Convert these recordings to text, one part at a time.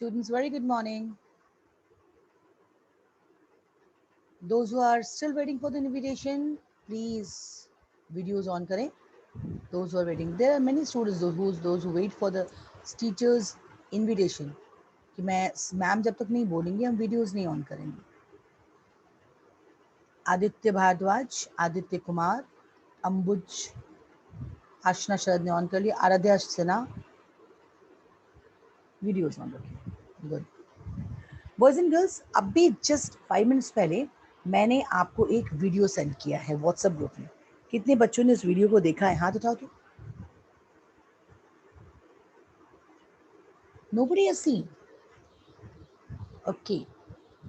Students, very good morning. Those who are still waiting for the invitation, please videos on करें. Those who are waiting, there are many students those who wait for the teachers invitation कि ma'am जब तक नहीं बोलेंगे हम videos नहीं on करेंगे. आदित्य भारद्वाज, आदित्य कुमार, अंबुज, आशना शरद ने ऑन कर लिया. आराध्या सिन्हा, वीडियोस ऑन रखिए. गुड. बॉयज एंड गर्ल्स, अभी जस्ट 5 मिनट्स पहले मैंने आपको एक वीडियो सेंड किया है व्हाट्सएप ग्रुप में. कितने बच्चों ने उस वीडियो को देखा है? हाथ उठाओ. तो nobody has seen. Okay,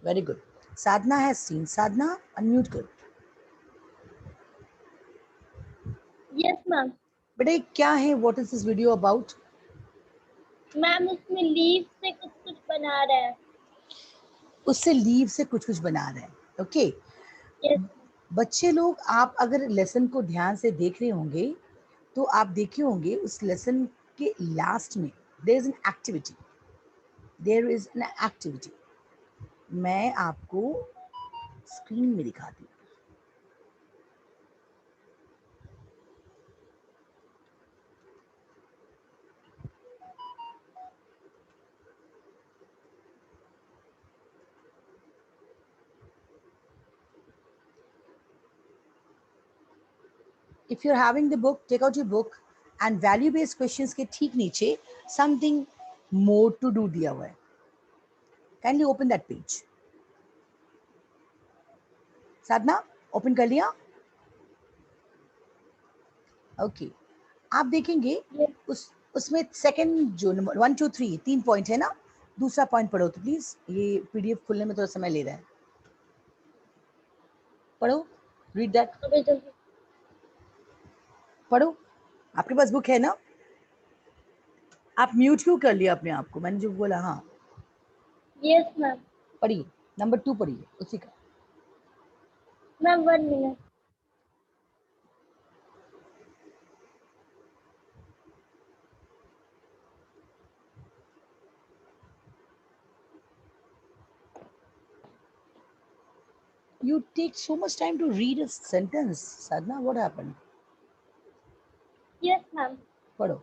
very good. Sadhna has seen. Sadhna, unmute कर. Yes, ma'am. बेटा ये क्या है? What is this video about? Ma'am उसमें लीव से कुछ कुछ बना रहा है. उससे लीव से कुछ कुछ बना रहे हैं. ओके. Yes. बच्चे लोग, आप अगर लेसन को ध्यान से देख रहे होंगे तो आप देखे होंगे उस लेसन के लास्ट में देयर इज एन एक्टिविटी. मैं आपको स्क्रीन में दिखाती हूँ. If you're having the book, take out your book and value based questions के ठीक नीचे something more to do दिया हुआ है. Kindly open that page. Sadhana, open कर लिया? ओके. आप देखेंगे उसमें सेकंड जो नंबर 1 2 3 3 पॉइंट है ना. दूसरा पॉइंट पढ़ो तो प्लीज. ये पीडीएफ खुलने में थोड़ा समय ले रहा है. पढ़ो. Read that. पढ़ो. आपके पास बुक है ना? आप म्यूट क्यों कर लिया अपने आप को? मैंने जो बोला. हाँ. Yes ma'am. पढ़िए. नंबर 2 पढ़िए उसी का. Ma'am 1 minute. You take so much time to read a sentence. Sadhna, what happened? Yes, ma'am. पढ़ो.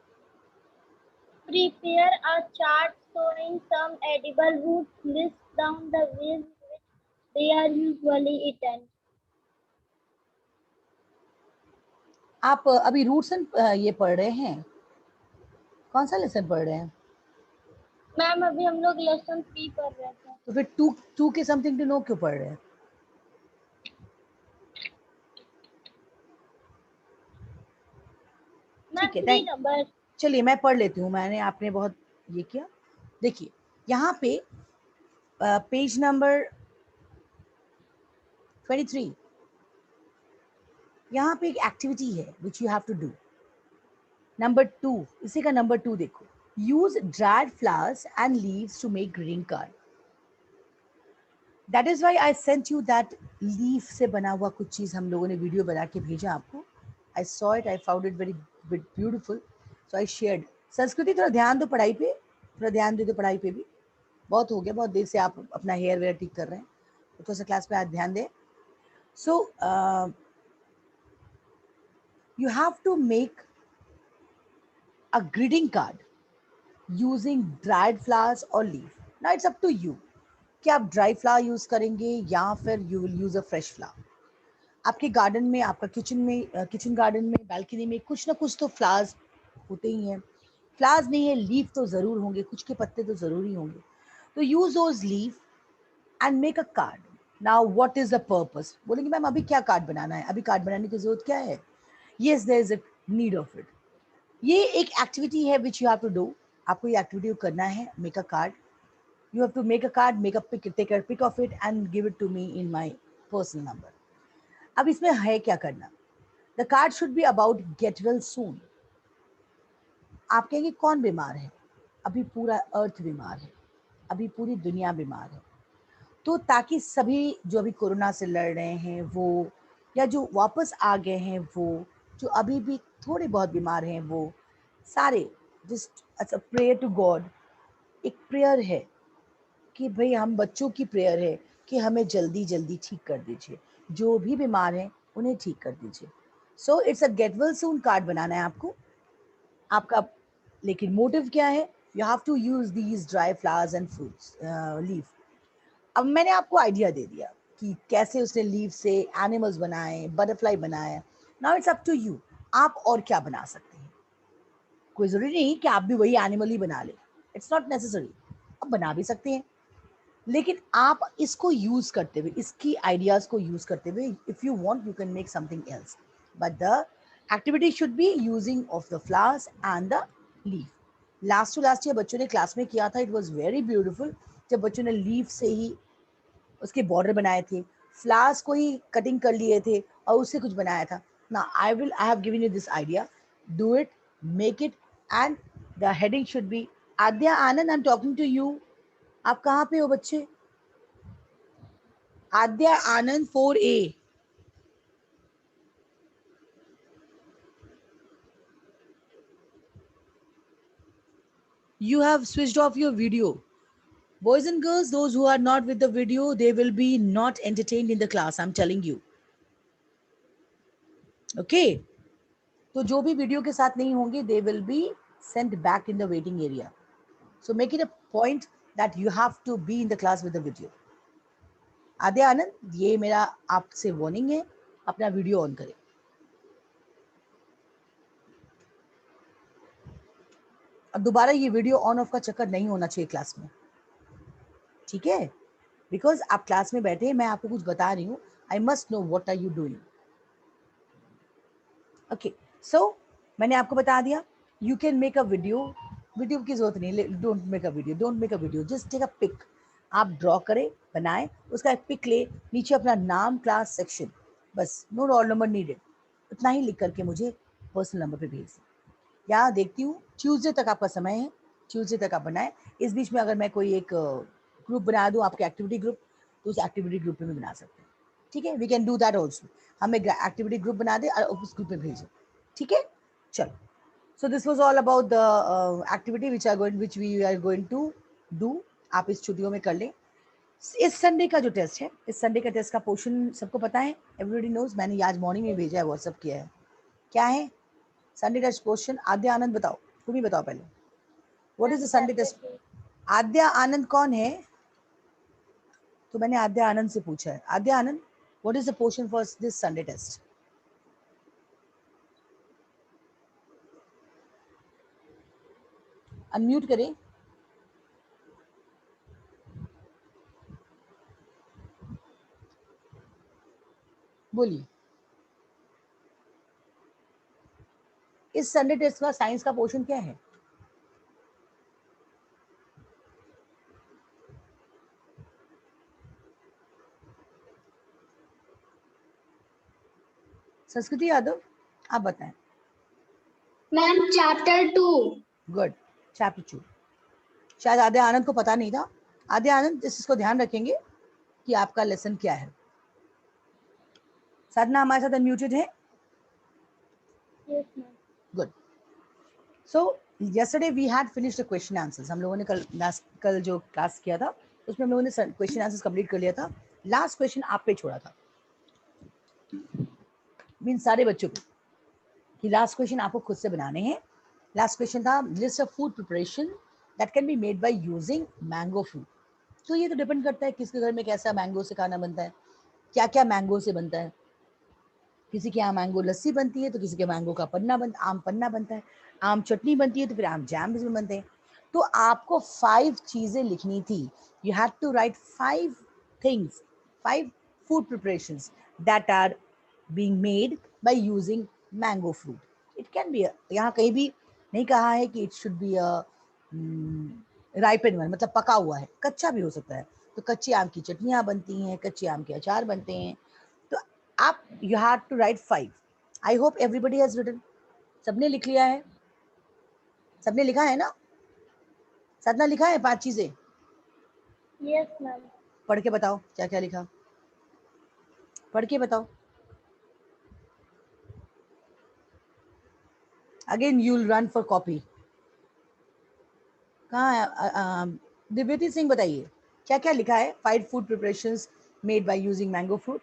Prepare a chart showing some edible roots. List down the ways which they are usually eaten. आप अभी roots and ये पढ़ रहे हैं? कौन सा lesson पढ़ रहे हैं? मैम अभी हम लोग लेसन 3 पढ़ रहे थे. तो फिर टू के समथिंग टू नो क्यों पढ़ रहे हैं? ठीक है. नंबर. चलिए मैं पढ़ लेती हूँ. मैंने आपने बहुत ये किया. देखिए यहाँ पे पेज नंबर 23. यहाँ पे एक एक्टिविटी है which you have to do. Number 2, इसी का नंबर 2 देखो. Use dried flowers and leaves to make greeting card. That is why I sent you that leaf से बना हुआ कुछ चीज हम लोगों ने वीडियो बना के भेजा आपको. I saw it, I found it very beautiful, so I shared. संस्कृति थोड़ा ध्यान दो पढ़ाई पे. थोड़ा ध्यान दे दो पढ़ाई पे भी. बहुत हो गया, बहुत देर से आप अपना हेयर वेयर ठीक कर रहे हैं, तो थोड़ा सा क्लास पे आज ध्यान दें. सो you have to make a greeting card using dried flowers or leaf. Now it's up to you कि आप ड्राई फ्लावर यूज करेंगे या फिर you will use a fresh flower. आपके गार्डन में, आपका किचन में, किचन गार्डन में, बालकनी में कुछ ना कुछ तो फ्लावर्स होते ही हैं. फ्लावर्स नहीं है, लीफ तो जरूर होंगे, कुछ के पत्ते तो जरूरी होंगे. तो use those leaf and make a card. Now what is the purpose? बोलेंगे मैम अभी क्या कार्ड बनाना है? अभी कार्ड बनाने की जरूरत क्या है? Yes, there is a need of it. ये एक एक्टिविटी है which you have to do. आपको ये एक्टिविटी करना है. Make a card. You have to make a card, make a pic, take a pic of it and give it to me in my personal number. अब इसमें है क्या करना? The card should be about get well soon. आप कहेंगे कौन बीमार है? अभी पूरा अर्थ बीमार है, अभी पूरी दुनिया बीमार है. तो ताकि सभी जो अभी कोरोना से लड़ रहे हैं वो, या जो वापस आ गए हैं वो, जो अभी भी थोड़े बहुत बीमार हैं वो सारे, just as a prayer to God. एक प्रेयर है कि भाई हम बच्चों की प्रेयर है कि हमें जल्दी जल्दी ठीक कर दीजिए, जो भी बीमार हैं उन्हें ठीक कर दीजिए। So it's a get well soon card बनाना है आपको, आपका लेकिन मोटिव क्या है? You have to use these dry flowers and fruits leaf. अब मैंने आपको आइडिया दे दिया कि कैसे उसने लीफ से एनिमल्स बनाए, बटरफ्लाई बनाए। Now it's up to you, आप और क्या बना सकते हैं। कोई जरूरी नहीं कि आप भी वही एनिमल ही बना लें, इट्स नॉट नेसेसरी, आप बना भी सकते हैं, लेकिन आप इसको यूज करते हुए, इसकी आइडियाज को यूज करते हुए, if you want you can make something else, but the activity should be using of the flowers and the leaf. Last to last year बच्चों ने क्लास में किया था, इट वॉज वेरी ब्यूटिफुल, जब बच्चों ने लीफ से ही उसके बॉर्डर बनाए थे, फ्लावर्स को ही कटिंग कर लिए थे और उससे कुछ बनाया था ना। I have given you this idea, do it, make it, and the heading should be Aadya Anand, I am talking to you. आप कहाँ पे हो बच्चे? आद्या आनंद 4A। You have switched off your video. Boys and girls, those who are not with the video, they will be not entertained in the class, I'm telling you. Okay? तो जो भी video के साथ नहीं होंगे, they will be sent back in the waiting area. So make it a point that you have to be in the class with the video. आद्या आनंद, ये मेरा आपसे वार्निंग है, अपना वीडियो ऑन करें। अब दोबारा ये वीडियो ऑन ऑफ का चक्कर नहीं होना चाहिए क्लास में, ठीक है? बिकॉज आप क्लास में बैठे हैं, मैं आपको कुछ बता रही हूँ, I must know what are you doing. Okay, so मैंने आपको बता दिया, you can make a video, video की जरूरत नहीं, don't make a video, don't make a video, just take a pic. आप ड्रॉ करें, बनाएं, उसका एक पिक ले, नीचे अपना नाम, क्लास, सेक्शन, बस, नो रोल नंबर नीडेड, उतना ही लिख करके मुझे पर्सनल नंबर पे भेज दें। या देखती हूँ ट्यूसडे तक आपका समय है, ट्यूसडे तक आप बनाएं। इस बीच में अगर मैं कोई एक ग्रुप बना दूँ, आपके एक्टिविटी ग्रुप, तो उस एक्टिविटी ग्रुप में भी बना सकते हैं, ठीक है? We can do that also, हम एक एक्टिविटी ग्रुप बना दें और उस ग्रुप में भेजें, ठीक है? चलो, so this was all about the activity which we are going to do. आप इस छुट्टियों में कर लें। इस संडे का जो टेस्ट है, इस संडे का टेस्ट का पोर्शन सबको पता है, एवरीबॉडी नोज, मैंने आज मॉर्निंग में भेजा है, व्हाट्सअप किया है। क्या है Sunday test question? Aadya Anand बताओ, तुम ही बताओ पहले, what is the Sunday test? Aadya Anand कौन है? तो मैंने आद्या आनंद से पूछा है, Aadya Anand, what is the portion for this Sunday test? Unmute करें। बोलिए, इस संडे टेस्ट का साइंस का पोर्शन क्या है? संस्कृति यादव, आप बताएं। Ma'am chapter 2। Good, chapter 2। शायद आद्या आनंद को पता नहीं था। आद्या आनंद, इस चीज को ध्यान रखेंगे कि आपका लेसन क्या है। साधना हमारे साथ अनम्यूटेड है। Yes ma'am. Good. So yesterday we had finished the question answers। हम लोगों ने कल जो क्लास किया था उसमें हम लोगों ने क्वेश्चन आंसर्स कंप्लीट कर लिया था। लास्ट क्वेश्चन आप पे छोड़ा था, मीन सारे बच्चों पे, कि लास्ट क्वेश्चन आपको खुद से बनाने हैं। लास्ट क्वेश्चन था list of food preparation that can be made by using mango fruit. तो ये तो डिपेंड करता है किसके घर में कैसा मैंगो से खाना बनता है, क्या क्या मैंगो से बनता है। किसी के यहाँ मैंगो लस्सी बनती है, तो किसी के मैंगो का आम पन्ना बनता है, आम चटनी बनती है, तो फिर आम जैम भी बनते हैं। तो आपको 5 चीजें लिखनी थी। You have to write 5 things, 5 food preparations that are being made by using mango fruit. It can be, यहाँ कहीं भी नहीं कहा है कि it should be a riped one, मतलब पका हुआ है, कच्चा भी हो सकता है। तो कच्चे आम की चटनियाँ बनती हैं, कच्चे आम के अचार बनते हैं। तो आप, you have to write 5। I hope everybody has written. सबने लिख लिया है? सबने लिखा है ना? साधना लिखा है 5 चीजें? Yes ma'am. पढ़ के बताओ क्या क्या लिखा, पढ़ के बताओ। Again you will run for copy. कहाँ है दिव्यति सिंह, बताइए। क्या क्या लिखा है? 5 food preparations made by using mango fruit.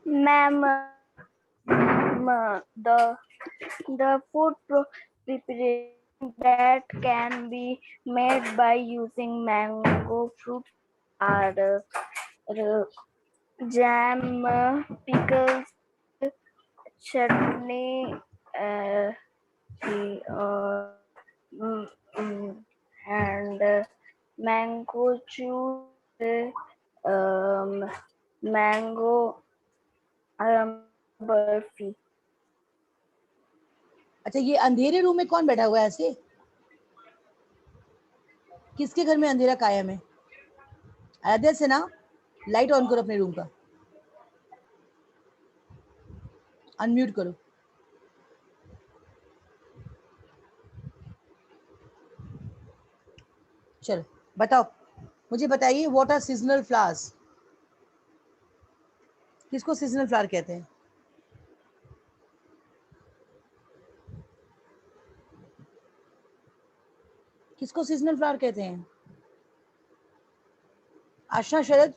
Ma'am, the food preparation that can be made by using mango fruit are jam, pickles, chutney, mm, mm, and mango juice, um, mango barfi. अच्छा, ये अंधेरे रूम में कौन बैठा हुआ है ऐसे? किसके घर में अंधेरा कायम है? आराध्या से ना, लाइट ऑन करो अपने रूम का, अनम्यूट करो. चलो बताओ, मुझे बताइए, व्हाट आर सीजनल फ्लावर्स? किसको सीजनल फ्लावर कहते हैं? किसको सीजनल फ्लावर कहते हैं? आशा, शरद?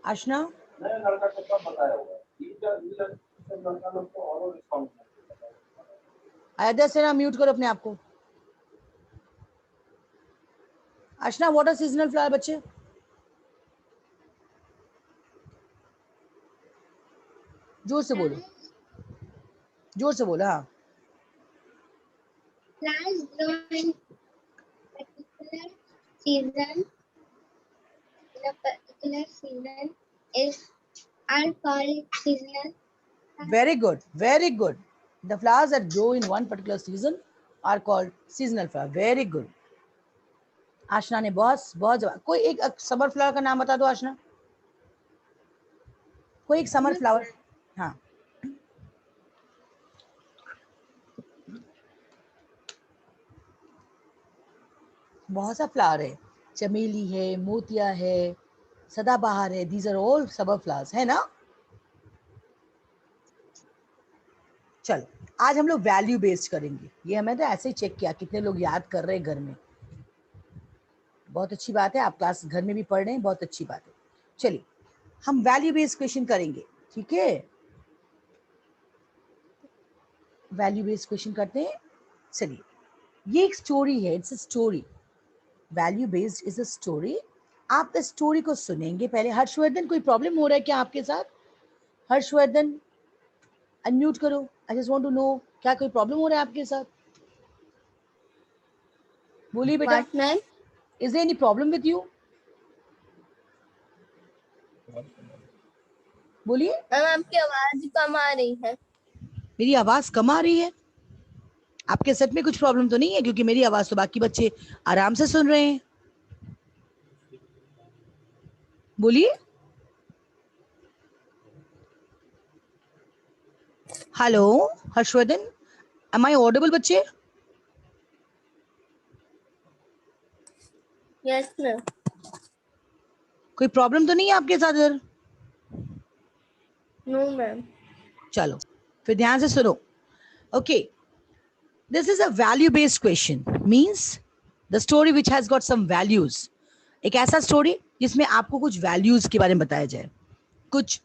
आशना? आयदा से ना, म्यूट करो अपने आप को. आशना, व्हाट आर सीजनल फ्लावर बच्चे? जोर से बोलो, जोर से बोलो. हाँ, Plants grow in particular season. In a particular season are called seasonal. very good, very good. The flowers that grow in one particular season are called seasonal flower. Very good. आशना ने बहुत बहुत जवाब. कोई एक समर फ्लावर का नाम बता दो आशना. कोई एक समर फ्लावर. हाँ, बहुत सा फ्लावर है. चमेली है, मोतिया है, सदाबहार है. These are all summer flowers, है ना? चलो, आज हम लोग वैल्यू बेस्ड करेंगे. ये हमें तो ऐसे ही चेक किया कितने लोग याद कर रहे हैं घर में. बहुत अच्छी बात है, आप क्लास घर में भी पढ़ रहे हैं, बहुत अच्छी बात है. चलिए, हम वैल्यू बेस्ड क्वेश्चन करेंगे, ठीक है? वैल्यू बेस्ड क्वेश्चन करते हैं. चलिए, ये एक स्टोरी है. It's a story. Value based is a story. आप इस स्टोरी को सुनेंगे पहले. हर्षवर्धन, कोई प्रॉब्लम हो रहा है क्या आपके साथ? हर्षवर्धन, अनम्यूट करो. I just want to know, क्या कोई प्रॉब्लम हो रहा है आपके साथ? बोलिए बेटा. What, ma'am? Is there any problem with you? बोलिए. मैम, आपकी आवाज कम आ रही है. मेरी आवाज कम आ रही है? आपके सेट में कुछ प्रॉब्लम तो नहीं है? क्योंकि मेरी आवाज तो बाकी बच्चे आराम से सुन रहे हैं. बोलिए. Hello Harshvardhan, am I audible बच्चे? Yes ma'am. कोई प्रॉब्लम तो नहीं है आपके साथ इधर? No ma'am. चलो फिर ध्यान से सुनो. Okay, this is a value based question. Means the story which has got some values. एक ऐसा स्टोरी जिसमें आपको कुछ वैल्यूज के बारे में बताया जाए, कुछ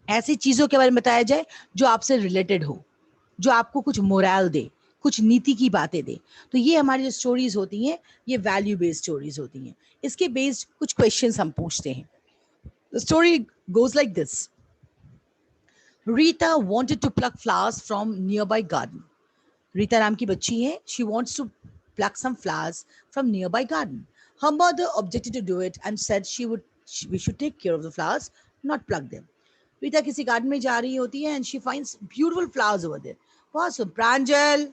ऐसी चीजों के बारे में बताया जाए जो आपसे रिलेटेड हो, जो आपको कुछ मोरल दे, कुछ नीति की बातें दे. तो ये हमारी जो स्टोरीज होती हैं, ये वैल्यू बेस्ड स्टोरीज होती हैं. इसके बेस्ड कुछ क्वेश्चंस हम पूछते हैं. The story goes like this. Rita wanted to pluck flowers from nearby garden. Rita नाम की बच्ची है. She wants to pluck some flowers from nearby garden. Her mother objected to do it and said we should take care of the flowers, not pluck them. Rita किसी garden में जा रही होती है and she finds beautiful flowers over there. बहुत सुंदर, प्रांजल,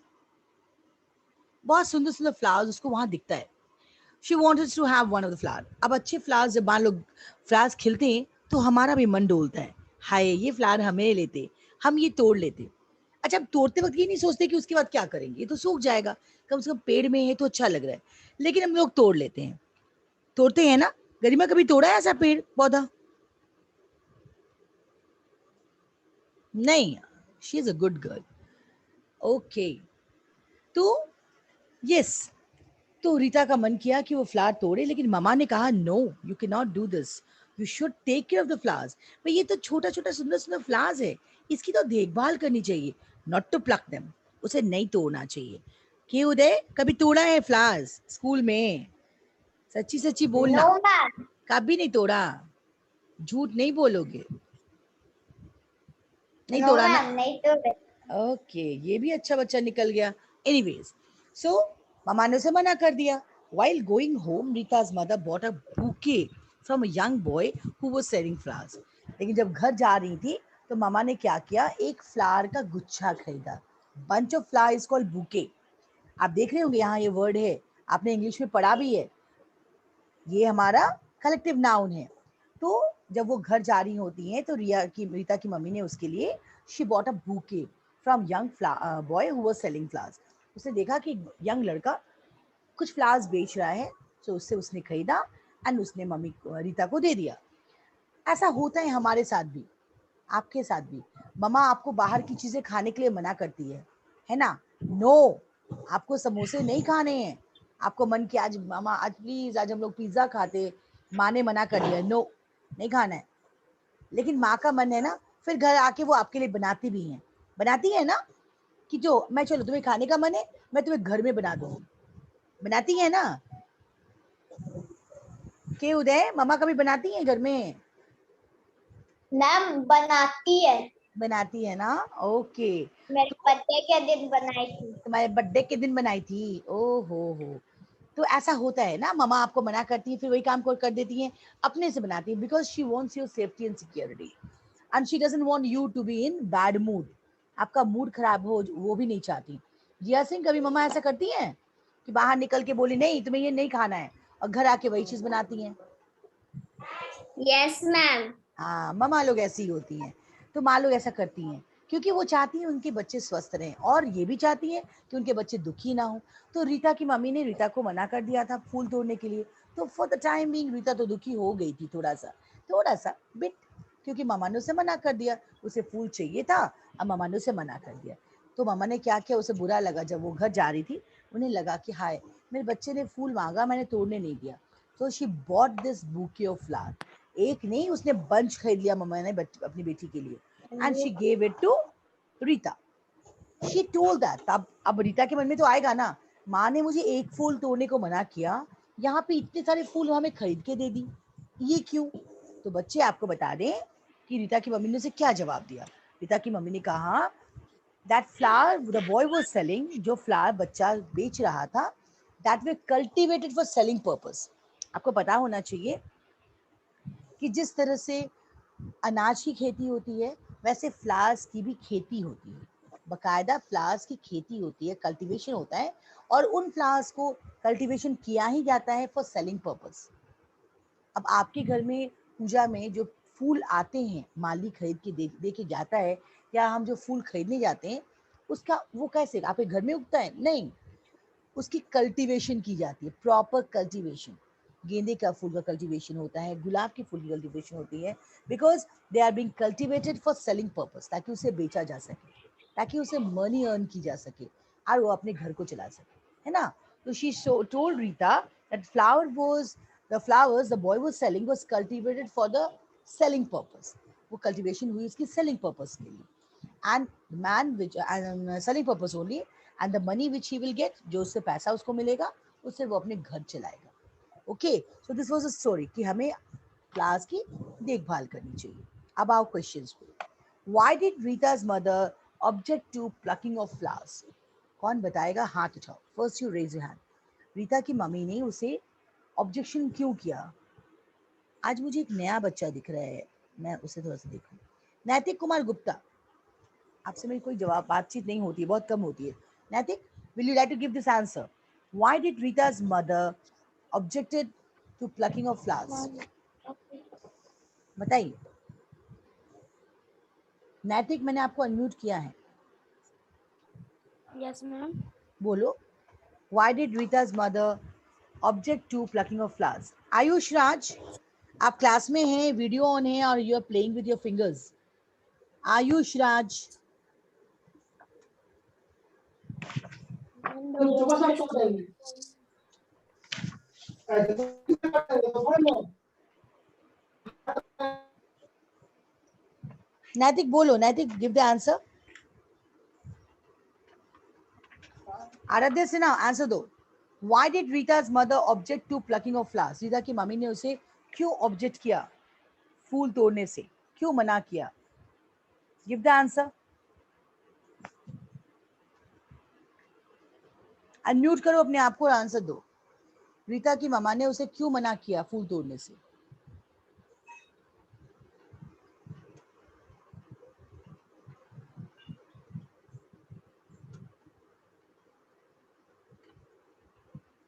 बहुत सुंदर सुंदर फ्लावर्स उसको वहां दिखता है. She wanted to have one of the flower. अब अच्छे फ्लावर्स जब मान लो फ्लावर्स खिलते हैं तो हमारा भी मन डोलता है. हाय, ये फ्लावर हमें लेते, हम ये तोड़ लेते. अच्छा, अब तोड़ते वक्त ये नहीं सोचते कि उसके बाद क्या करेंगे, ये तो सूख जाएगा, कम से कम पेड़ में है तो अच्छा लग रहा है. लेकिन हम लोग तोड़ लेते हैं. तोड़ते हैं ना? गरिमा कभी तोड़ा है ऐसा पेड़ पौधा? नहीं. She is a good girl. Okay, तो यस, तो रीता का मन किया कि वो फ्लावर तोड़े, लेकिन ममा ने कहा no, you can not do this, you should take care of the flowers. भाई ये तो छोटा छोटा सुंदर सुंदर फ्लावर्स है, इसकी तो देखभाल करनी चाहिए, नॉट टू प्लक देम, उसे नहीं तोड़ना चाहिए। कि उदय कभी तोड़ा है फ्लावर्स स्कूल में? सच्ची सच्ची बोलना। No ma'am. कभी नहीं तोड़ा? झूठ नहीं बोलोगे? नहीं नो तोड़ा ना? मैम, नहीं तो ओके, ये भी अच्छा बच्चा निकल गया। एनीवेज, सो ममा ने उसे मना कर दिया। While going home, Rita's mother bought a bouquet from a young boy who was selling flowers. लेकिन जब घर जा रही थी तो मामा ने क्या किया, एक फ्लावर का गुच्छा खरीदा। Bunch of flower is called bouquet. आप देख रहे होंगे यहाँ ये वर्ड है, आपने इंग्लिश में पढ़ा भी है, ये हमारा कलेक्टिव नाउन है। तो जब वो घर जा रही होती हैं तो रीता की मम्मी ने उसके लिए she bought a bouquet from young boy who was selling flowers. उसने देखा कि यंग लड़का कुछ फ्लावर्स बेच रहा है, तो उससे उसने खरीदा एंड उसने मम्मी रीता को दे दिया। ऐसा होता है हमारे साथ भी, आपके साथ भी। मम्मा आपको बाहर की चीजें खाने के लिए मना करती है ना? नो, आपको समोसे नहीं खाने हैं। आपको मन किया आज मामा आज प्लीज आज हम लोग पिज्जा खाते, माँ ने मना कर दिया, नो नहीं खाना है। लेकिन माँ का मन है ना, फिर घर आके वो आपके लिए बनाती है ना, कि जो मैं चलो तुम्हें खाने का मन है, मैं तुम्हें घर में बना दूंगी, बनाती है ना? के उदय मम्मा कभी बनाती है घर में? मैम बनाती है। बनाती है ना, ओके। मेरे तो बर्थडे के दिन बनाई थी। तुम्हारे बर्थडे के दिन बनाई थी, ओ हो। तो ऐसा होता है ना, मम्मा आपको मना करती है, फिर वही काम को कर देती है, अपने से बनाती है, because she wants your safety and security and she doesn't want you to be in bad mood. आपका मूड खराब हो वो भी नहीं चाहती। जिया सिंह, कभी मम्मा ऐसा करती है कि बाहर निकल के बोली नहीं तुम्हें ये नहीं खाना है, और घर आके वही चीज बनाती हैं? Yes ma'am. हाँ, मम्मा लोग ऐसी ही होती हैं। तो माँ लोग ऐसा करती हैं क्योंकि वो चाहती हैं उनके बच्चे स्वस्थ रहें, और ये भी चाहती हैं कि उनके बच्चे दुखी ना हो। तो रीता की मम्मी ने रीता को मना कर दिया था फूल तोड़ने के लिए। तो for the time being Rita तो दुखी हो गई थी, थोड़ा सा बिट, क्योंकि मम्मा ने उसे मना कर दिया। उसे फूल चाहिए था, अब मम्मा ने उसे मना कर दिया। तो मम्मा ने क्या किया, उसे बुरा लगा जब वो घर जा रही थी, उन्हें लगा कि हाय मेरे बच्चे ने फूल मांगा, मैंने तोड़ने नहीं दिया। तो she bought this bouquet of flower. एक नहीं, उसने बंच खरीद लिया मम्मा ने अपनी बेटी के लिए, and she gave it to Rita. She told that, अब रीता के मन में तो आएगा ना, माँ ने मुझे एक फूल तोड़ने को मना किया, यहाँ पे इतने सारे फूल हमें खरीद के दे दी, ये क्यों? तो बच्चे आपको बता दें कि रीता की मम्मी ने उसे क्या जवाब दिया। रीता की मम्मी ने कहा that flower the boy was selling, जो फ्लावर बच्चा बेच रहा था, that way cultivated for selling purpose. आपको पता होना चाहिए कि जिस तरह से अनाज की खेती होती है, वैसे फ्लावर्स की भी खेती होती है। बकायदा फ्लावर्स की खेती होती है, कल्टीवेशन होता है, और उन फ्लावर्स को कल्टीवेशन किया ही जाता है फॉर सेलिंग पर्पस। अब आपके घर में पूजा में जो फूल आते हैं, माली खरीद के दे के जाता है, या हम जो फूल खरीदने जाते हैं, उसका वो कैसे आपके घर में उगता है? नहीं, उसकी कल्टीवेशन की जाती है, प्रॉपर कल्टीवेशन। गेंदे का फूल का कल्टीवेशन होता है, गुलाब के फूल की कल्टीवेशन होती है, because they are being cultivated for selling purpose, ताकि उसे बेचा जा सके, ताकि उसे मनी अर्न की जा सके, और वो अपने घर को चला सके, है ना? तो she told Rita that flowers the boy was selling was cultivated for the selling purpose. वो कल्टीवेशन हुई उसकी सेलिंग पर्पस के लिए, and the man which and selling purpose only, and the money which he will get, जो उससे पैसा उसको मिलेगा, उससे वो अपने घर चलाएगा। Okay, so this was a story कि हमें फ्लावर्स की देखभाल करनी चाहिए। अब आओ क्वेश्चंस पे। Why did Rita's mother object to plucking off flowers? कौन बताएगा? हाथ उठाओ, first you raise your hand. Rita की मम्मी ने उसे ऑब्जेक्शन क्यों किया? आज मुझे एक नया बच्चा दिख रहा है, मैं उसे थोड़ा सा देखूं। नैतिक कुमार गुप्ता, आपसे मेरी कोई जवाब बातचीत नहीं होती है, बहुत कम होती है। Naitik, will you like to give this answer? Why did Rita's mother objected to plucking off flowers? बताइए। नैतिक, मैंने आपको अनम्यूट किया है, यस मैम। बोलो। Why did Rita's mother object to plucking off flowers? Ayush Raj, आप क्लास में हैं, वीडियो ऑन है, और you are playing with your fingers. Ayush Raj, Naitik बोलो, Naitik give the answer. Aaradhya Sinha answer दो. Why did Rita's mother object to plucking of flowers? Rita की mummy ने उसे क्यों ऑब्जेक्ट किया फूल तोड़ने से, क्यों मना किया? Give the answer. अनम्यूट करो अपने आप को और आंसर दो. रीता की मम्मा ने उसे क्यों मना किया फूल तोड़ने से?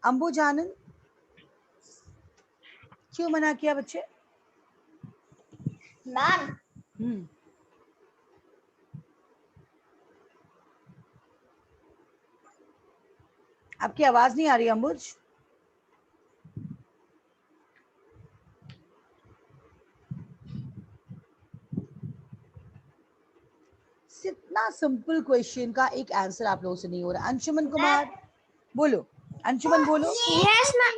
अंबुजानन, क्यों मना किया बच्चे? मैम आपकी आवाज नहीं आ रही अंबुज. इतना सिंपल क्वेश्चन का एक आंसर आप लोगों से नहीं हो रहा. अंशुमन कुमार बोलो. अंशुमन बोलो. यस मैम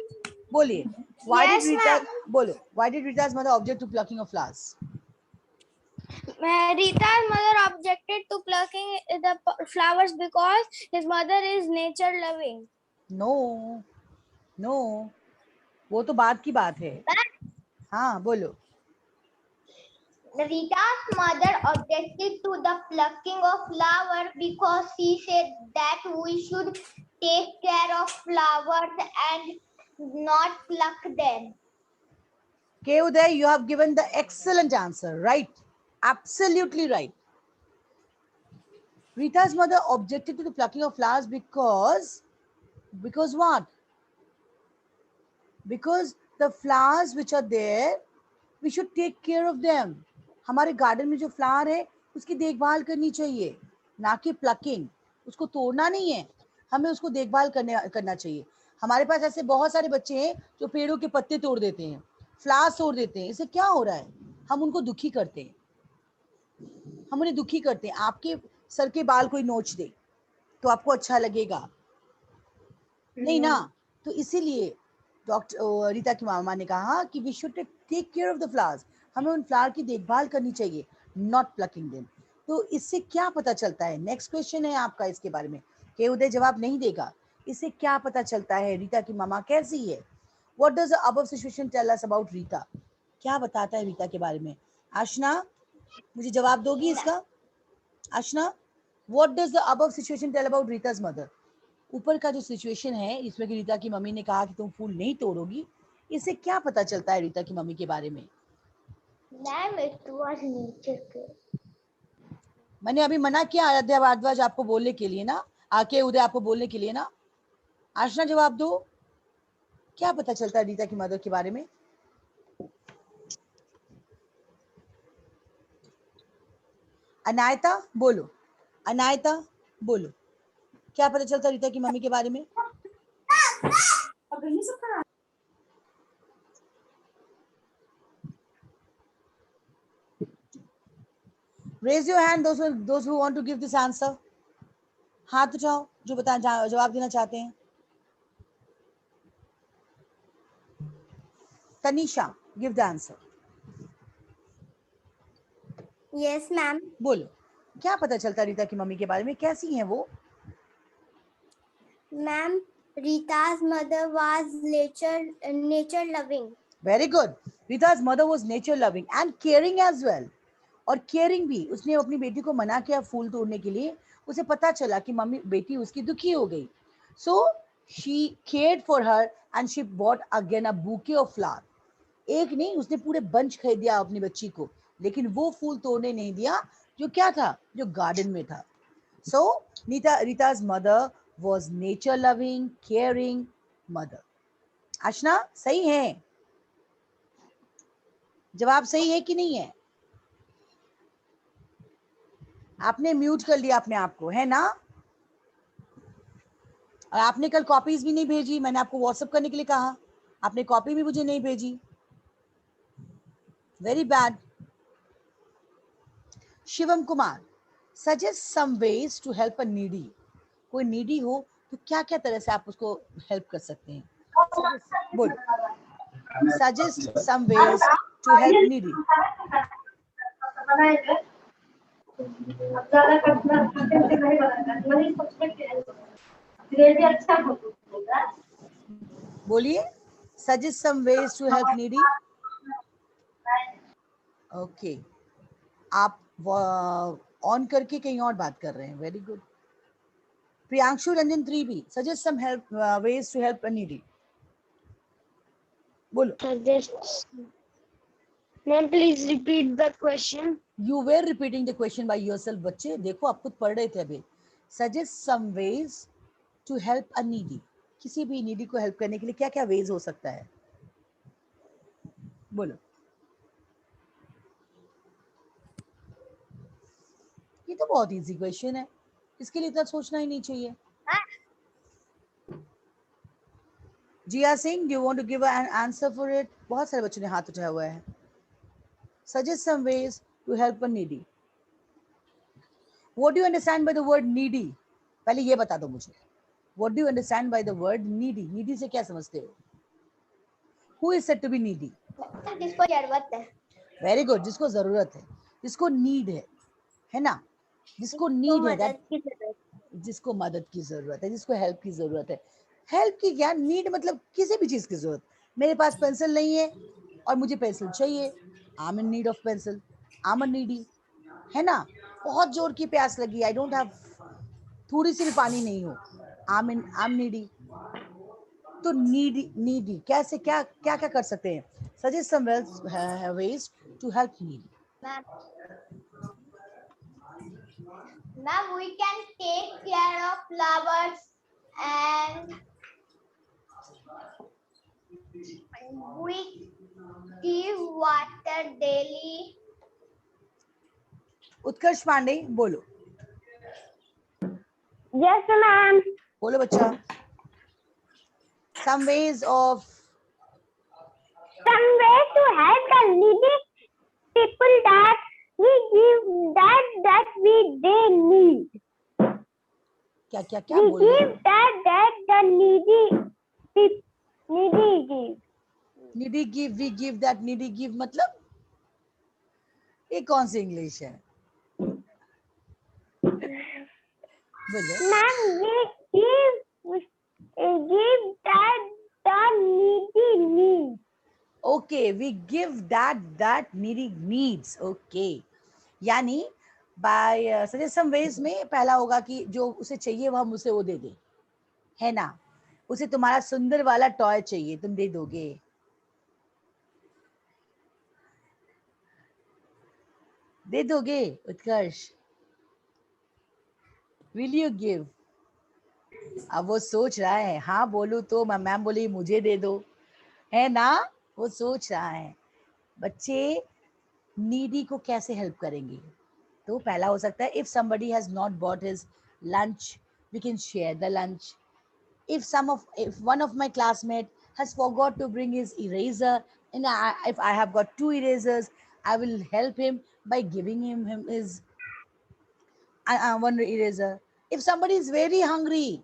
बोलिए. Why did Yes, Rita ma'am. बोलो. Why did Rita's mother object to plucking of flowers? Rita's mother objected to plucking the flowers because his mother is nature loving. No, no, वो तो बात की बात है. हाँ बोलो. Rita's mother objected to the plucking of flowers because she said that we should take care of flowers and not pluck them. Okay, Uday, you have given the excellent answer. Right, absolutely right. Rita's mother objected to the plucking of flowers because what? Because the flowers which are there, we should take care of them. हमारे garden में जो flower है उसकी देखभाल करनी चाहिए, ना कि प्लकिंग. उसको तोड़ना नहीं है, हमें उसको देखभाल करना चाहिए. हमारे पास ऐसे बहुत सारे बच्चे हैं जो पेड़ों के पत्ते तोड़ देते हैं, फ्लावर्स तोड़ देते हैं. इससे क्या हो रहा है? हम उनको दुखी करते हैं, हम उन्हें दुखी करते हैं. आपके सर के बाल कोई नोच दे तो आपको अच्छा लगेगा? नहीं ना. तो इसीलिए डॉक्टर रीता की मामा ने कहा कि we should take care of the flowers. हमें उन फ्लावर की देखभाल करनी चाहिए, नॉट प्लकिंग देम. तो इससे क्या पता चलता है? नेक्स्ट क्वेश्चन है आपका इसके बारे में. के उदय जवाब नहीं देगा. इससे क्या पता चलता है रीता की मामा कैसी है? What does the above situation tell us about Rita? क्या बताता है रीता के बारे में? आशना, मुझे जवाब दोगी इसका? Aashna, what does the above situation tell about Rita's mother? ऊपर का जो सिचुएशन है इसमें कि रीता की मम्मी ने कहा कि तुम फूल नहीं तोड़ोगी, इससे क्या पता चलता है रीता की मम्मी के बारे में? Ma'am it was nature. मैंने अभी मना किया आराध्या भारद्वाज आपको बोलने के लिए ना, आके उदय आपको बोलने के लिए ना. आशना जवाब दो. क्या पता चलता है रीता की मदर के बारे में? अनायता बोलो. अनायता बोलो. क्या पता चलता है रीता की मम्मी के बारे में? Raise your hand those who want to give this answer. हाथ उठाओ जो जवाब देना चाहते हैं. Tanisha, give the answer. Yes ma'am. बोलो. क्या पता चलता रीता की मम्मी के बारे में? कैसी हैं वो? Ma'am, Rita's mother was nature loving. Very good. Rita's mother was nature loving and caring as well. और केयरिंग भी. उसने अपनी बेटी को मना किया फूल तोड़ने के लिए. उसे पता चला कि मम्मी बेटी उसकी दुखी हो गई. So she cared for her and she bought again a bouquet of flower. एक नहीं, उसने पूरे बंच खरीद दिया अपनी बच्ची को, लेकिन वो फूल तोड़ने नहीं दिया जो क्या था, जो गार्डन में था. So Rita's mother was nature loving, caring mother. आशना सही है? जवाब सही है कि नहीं है? आपने म्यूट कर लिया अपने आप को, है ना? और आपने कल कॉपीज भी नहीं भेजी. मैंने आपको व्हाट्सएप करने के लिए कहा, आपने कॉपी भी मुझे नहीं भेजी. Very bad. Shivam Kumar, suggest some ways to help a needy. कोई नीडी हो तो क्या क्या तरह से आप उसको हेल्प कर सकते हैं? बोलो, suggest some ways to help needy. बोलिए, suggest some ways to help needy. Okay, आप ऑन करके कहीं और बात कर रहे हैं. Very good. Priyanshu Ranjan Trivi, suggest some help ways to help a needy. बोलो. Suggest. Ma'am, please repeat the question. You were repeating the question by yourself. बच्चे देखो, आप खुद पढ़ रहे थे अभी. Suggest some ways to help a needy. किसी भी नीडी को हेल्प करने के लिए क्या क्या वेज हो सकता है? बोलो. ये तो बहुत इजी क्वेश्चन है, इसके लिए इतना सोचना ही नहीं चाहिए. Jiya Singh, do you want to give an answer for it? बहुत सारे बच्चों ने हाथ उठाया हुआ है. Suggest some ways to help a needy. What do you understand by the word needy? पहले ये बता दो मुझे. What do you understand by the word needy? Needy से क्या समझते हो? Who is said to be needy? जिसको जरूरत है. Very good. जिसको जरूरत है, जिसको नीड है ना? जिसको नीड है, जिसको मदद की जरूरत है, जिसको हेल्प की जरूरत है. हेल्प की क्या, नीड मतलब किसी भी चीज की जरूरत. मेरे पास पेंसिल नहीं है और मुझे पेंसिल चाहिए. I am in need of pencil. I am a needy, है ना? बहुत जोर की प्यास लगी, आई डोंट हैव, थोड़ी सी भी पानी नहीं हो, आई एम नीडी. तो नीडी कैसे, क्या क्या क्या कर सकते हैं? Suggest some ways to help needy. Ma'am, we can take care of flowers and we give water daily. उत्कर्ष पांडे, बोलो. Yes, ma'am. बोलो बच्चा. Some ways of Some way to help the needy people that we give that we they need. क्या क्या क्या We बोल रहे give that the needy give. Needy give, we give that needy give, मतलब ये कौन सी इंग्लिश है? बोलो. Ma'am, we give that the needy needs. Okay, we give that needy needs. Okay, यानी बाय सजेस्ट सम वेज में पहला होगा कि जो उसे चाहिए वह हम उसे वो दे दे, है ना? उसे तुम्हारा सुंदर वाला टॉय चाहिए, तुम दे दोगे. दे दोगे उत्कर्ष? Will you give? अब वो सोच रहा है, हाँ बोलू तो मैम बोली मुझे दे दो, है ना? वो सोच रहा है. बच्चे नीडी को कैसे हेल्प करेंगे? तो पहला हो सकता है, if somebody has not bought his lunch, we can share the lunch. If one of my classmates has forgot to bring his eraser, and if I have got 2 erasers, I will help him by giving him his one eraser. If somebody is very hungry,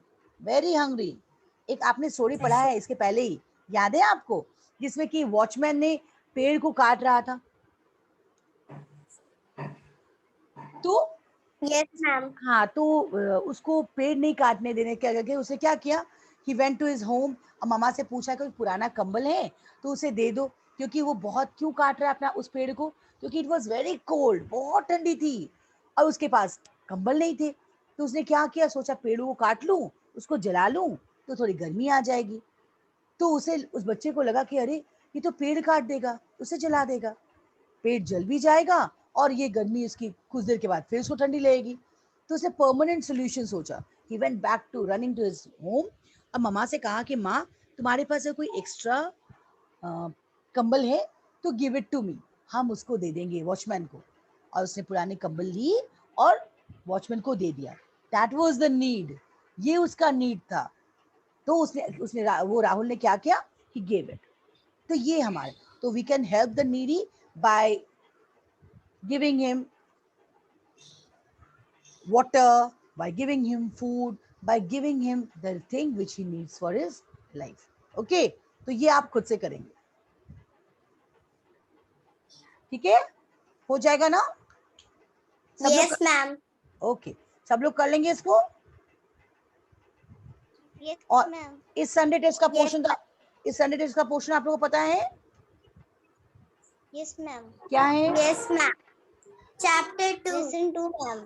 एक आपने story पढ़ा है इसके पहले ही, याद है आपको, जिसमें कि वॉचमैन ने पेड़ को काट रहा था. तो Yes, ma'am. हाँ, तो उसको पेड़ नहीं काटने देने के आगे उसे क्या किया, he went to his home और मामा से पूछा कोई पुराना कंबल है तो उसे दे दो, क्योंकि वो बहुत क्यों काट रहा है अपना उस पेड़ को, क्योंकि इट वॉज वेरी कोल्ड, बहुत ठंडी थी और उसके पास कंबल नहीं थे. तो उसने क्या किया, सोचा पेड़ को काट लूं, उसको जला लूं तो थोड़ी गर्मी आ जाएगी. तो उसे, उस बच्चे को लगा कि अरे ये तो पेड़ काट देगा, उसे जला देगा, पेट जल भी जाएगा और ये गर्मी उसकी कुछ देर के बाद फिर उसको ठंडी लगेगी. तो उसने परमानेंट सोल्यूशन सोचा. He went back to running to his home और मम्मा से कहा कि माँ तुम्हारे पास कोई एक्स्ट्रा कंबल है तो गिव इट टू मी, हम उसको दे देंगे वॉचमैन को. और उसने पुरानी कंबल ली और वॉचमैन को दे दिया. दैट वाज द नीड, ये उसका नीड था. तो उसने वो राहुल ने क्या किया, ही गेव इट. तो ये हमारे, तो we can help the needy by giving him water, by giving him food, by giving him the thing which he needs for his life. Okay, तो ये आप खुद से करेंगे, ठीक है? हो जाएगा ना? सब लोग Yes, ma'am. ओके, सब लोग कर लेंगे इसको. Yes, और ma'am. इस संडे टेस्ट का Yes, पोर्शन इस संडे टेस्ट का पोर्शन आप लोगों को पता है Yes, ma'am. क्या है? Yes, ma'am. Chapter 2. Listen to ma'am.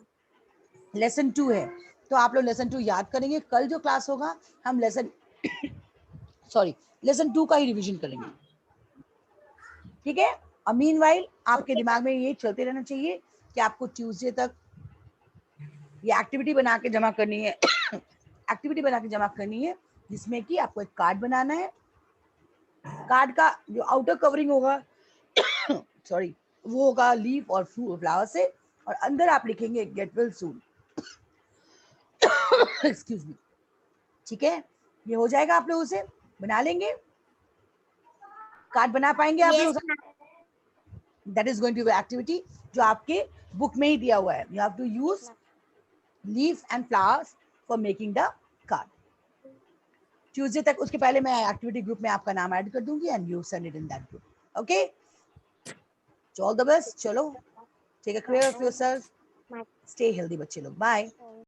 Lesson 2 है, तो आप लोग लेसन 2 याद करेंगे. कल जो क्लास होगा हम लेसन लेसन 2 का ही रिवीजन करेंगे, ठीक है? और मीनवाइल आपके दिमाग में ये चलते रहना चाहिए कि आपको ट्यूसडे तक ये एक्टिविटी बना के जमा करनी है एक्टिविटी बना के जमा करनी है, जिसमें कि आपको एक कार्ड बनाना है. कार्ड का जो आउटर कवरिंग होगा सॉरी वो होगा लीफ और फ्लावर से, और अंदर आप लिखेंगे गेट वेल सून. एक्सक्यूज मी, ठीक है? ये हो जाएगा, आप लोग उसे बना लेंगे. कार्ड बना पाएंगे आप लोग? That is going to be activity जो आपके बुक में ही दिया हुआ है. You have to use leaf and flowers for making the card. Tuesday तक, उसके पहले मैं एक्टिविटी ग्रुप में आपका नाम ऐड कर दूंगी and you send it in that group. Okay, all the best. चलो, take care of yourself, stay healthy बच्चे लोग. बाय.